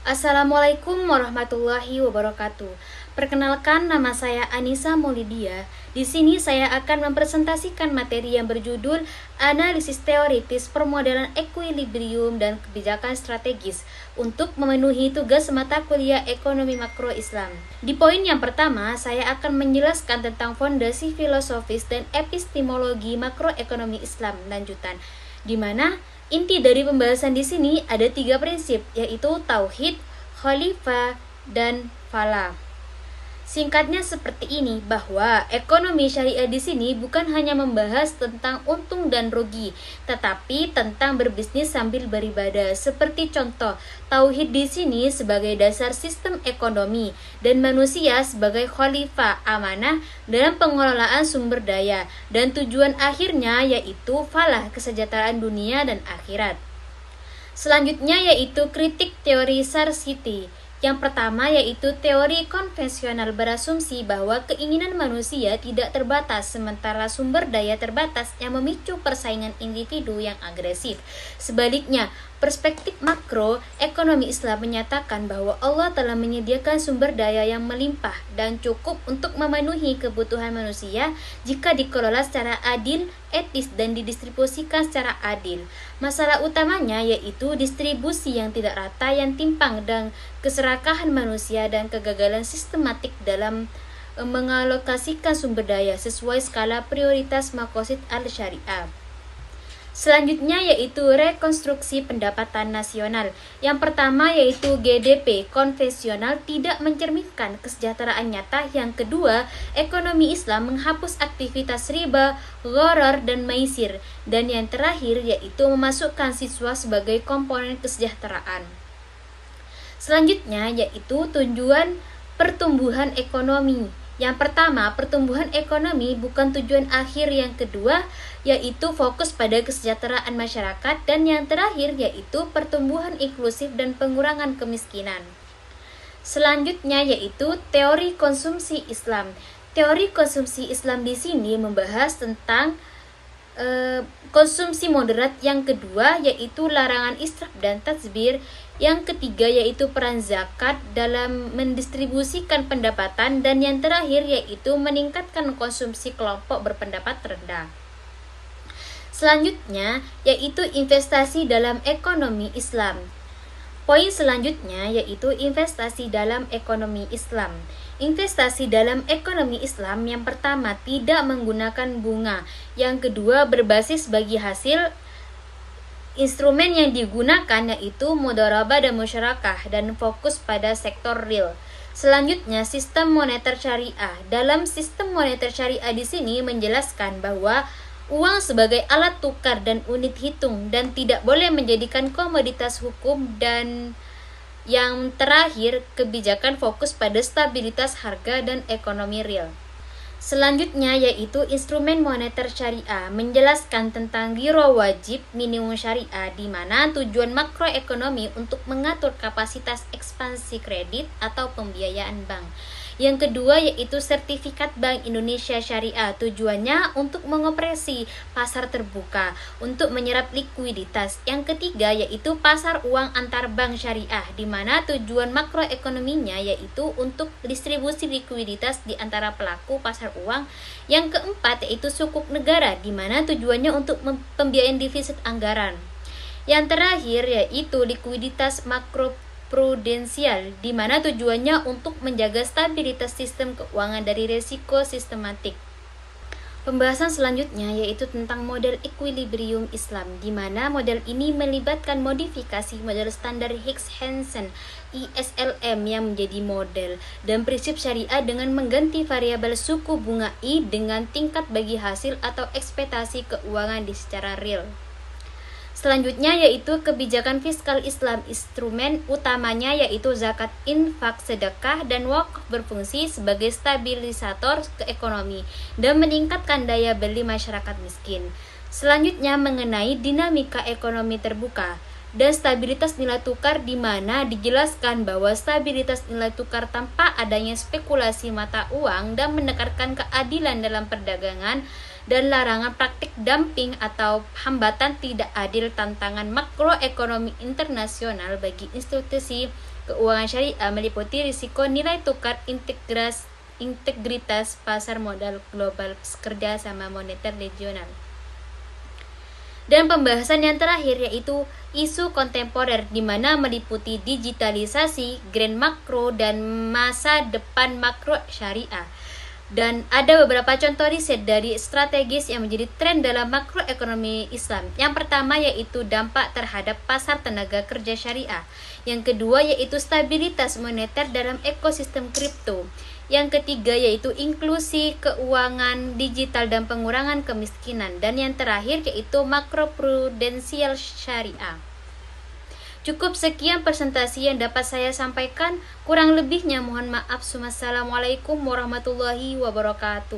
Assalamualaikum warahmatullahi wabarakatuh. Perkenalkan, nama saya Anissa Maulidia. Di sini saya akan mempresentasikan materi yang berjudul Analisis Teoritis Permodalan Ekuilibrium dan Kebijakan Strategis untuk memenuhi tugas mata kuliah Ekonomi Makro Islam. Di poin yang pertama, saya akan menjelaskan tentang fondasi filosofis dan epistemologi makroekonomi Islam lanjutan, di mana inti dari pembahasan di sini ada 3 prinsip, yaitu tauhid, khalifah, dan falah. Singkatnya seperti ini, bahwa ekonomi syariah di sini bukan hanya membahas tentang untung dan rugi, tetapi tentang berbisnis sambil beribadah. Seperti contoh, tauhid di sini sebagai dasar sistem ekonomi dan manusia sebagai khalifah amanah dalam pengelolaan sumber daya, dan tujuan akhirnya yaitu falah, kesejahteraan dunia dan akhirat. Selanjutnya yaitu kritik teori scarcity. Yang pertama yaitu teori konvensional berasumsi bahwa keinginan manusia tidak terbatas sementara sumber daya terbatas yang memicu persaingan individu yang agresif. Sebaliknya, perspektif makro ekonomi Islam menyatakan bahwa Allah telah menyediakan sumber daya yang melimpah dan cukup untuk memenuhi kebutuhan manusia jika dikelola secara adil, etis, dan didistribusikan secara adil. Masalah utamanya yaitu distribusi yang tidak rata, yang timpang, dan keserakahan manusia dan kegagalan sistematik dalam mengalokasikan sumber daya sesuai skala prioritas maqasid al-syariah. Selanjutnya yaitu rekonstruksi pendapatan nasional. Yang pertama yaitu GDP konvensional tidak mencerminkan kesejahteraan nyata. Yang kedua, ekonomi Islam menghapus aktivitas riba, gharar, dan maisir. Dan yang terakhir yaitu memasukkan siswa sebagai komponen kesejahteraan. Selanjutnya yaitu tujuan pertumbuhan ekonomi. Yang pertama, pertumbuhan ekonomi bukan tujuan akhir. Yang kedua, yaitu fokus pada kesejahteraan masyarakat. Dan yang terakhir, yaitu pertumbuhan inklusif dan pengurangan kemiskinan. Selanjutnya, yaitu teori konsumsi Islam. Teori konsumsi Islam di sini membahas tentang konsumsi moderat. Yang kedua, yaitu larangan israf dan tadzbir. Yang ketiga yaitu peran zakat dalam mendistribusikan pendapatan, dan yang terakhir yaitu meningkatkan konsumsi kelompok berpendapat rendah. Selanjutnya yaitu investasi dalam ekonomi Islam. Poin selanjutnya yaitu investasi dalam ekonomi Islam. Investasi dalam ekonomi Islam yang pertama tidak menggunakan bunga, yang kedua berbasis bagi hasil. Instrumen yang digunakan yaitu mudharabah dan musyarakah dan fokus pada sektor real. Selanjutnya, sistem moneter syariah. Dalam sistem moneter syariah di sini menjelaskan bahwa uang sebagai alat tukar dan unit hitung dan tidak boleh menjadikan komoditas hukum. Dan yang terakhir, kebijakan fokus pada stabilitas harga dan ekonomi real. Selanjutnya yaitu instrumen moneter syariah, menjelaskan tentang giro wajib minimum syariah, di mana tujuan makroekonomi untuk mengatur kapasitas ekspansi kredit atau pembiayaan bank. Yang kedua yaitu sertifikat Bank Indonesia Syariah, tujuannya untuk mengoperasi pasar terbuka untuk menyerap likuiditas. Yang ketiga yaitu pasar uang antar bank syariah, di mana tujuan makroekonominya yaitu untuk distribusi likuiditas di antara pelaku pasar uang. Yang keempat yaitu sukuk negara, di mana tujuannya untuk pembiayaan defisit anggaran. Yang terakhir yaitu likuiditas makroprudensial, di mana tujuannya untuk menjaga stabilitas sistem keuangan dari risiko sistematik. Pembahasan selanjutnya yaitu tentang model equilibrium Islam, di mana model ini melibatkan modifikasi model standar Hicks-Hansen ISLM yang menjadi model dan prinsip syariah dengan mengganti variabel suku bunga I dengan tingkat bagi hasil atau ekspektasi keuangan di secara real. Selanjutnya yaitu kebijakan fiskal Islam. Instrumen utamanya yaitu zakat, infak, sedekah, dan wakaf berfungsi sebagai stabilisator ke ekonomi dan meningkatkan daya beli masyarakat miskin. Selanjutnya mengenai dinamika ekonomi terbuka dan stabilitas nilai tukar, di mana dijelaskan bahwa stabilitas nilai tukar tanpa adanya spekulasi mata uang dan menekankan keadilan dalam perdagangan dan larangan praktik dumping atau hambatan tidak adil tantangan makroekonomi internasional bagi institusi keuangan syariah meliputi risiko nilai tukar integritas pasar modal global kerjasama moneter regional. Dan pembahasan yang terakhir yaitu isu kontemporer di mana meliputi digitalisasi, grand makro, dan masa depan makro syariah. Dan ada beberapa contoh riset dari strategis yang menjadi tren dalam makroekonomi Islam. Yang pertama yaitu dampak terhadap pasar tenaga kerja syariah. Yang kedua yaitu stabilitas moneter dalam ekosistem kripto. Yang ketiga yaitu inklusi keuangan digital dan pengurangan kemiskinan. Dan yang terakhir yaitu makroprudensial syariah. Cukup sekian presentasi yang dapat saya sampaikan. Kurang lebihnya mohon maaf. Wassalamualaikum warahmatullahi wabarakatuh.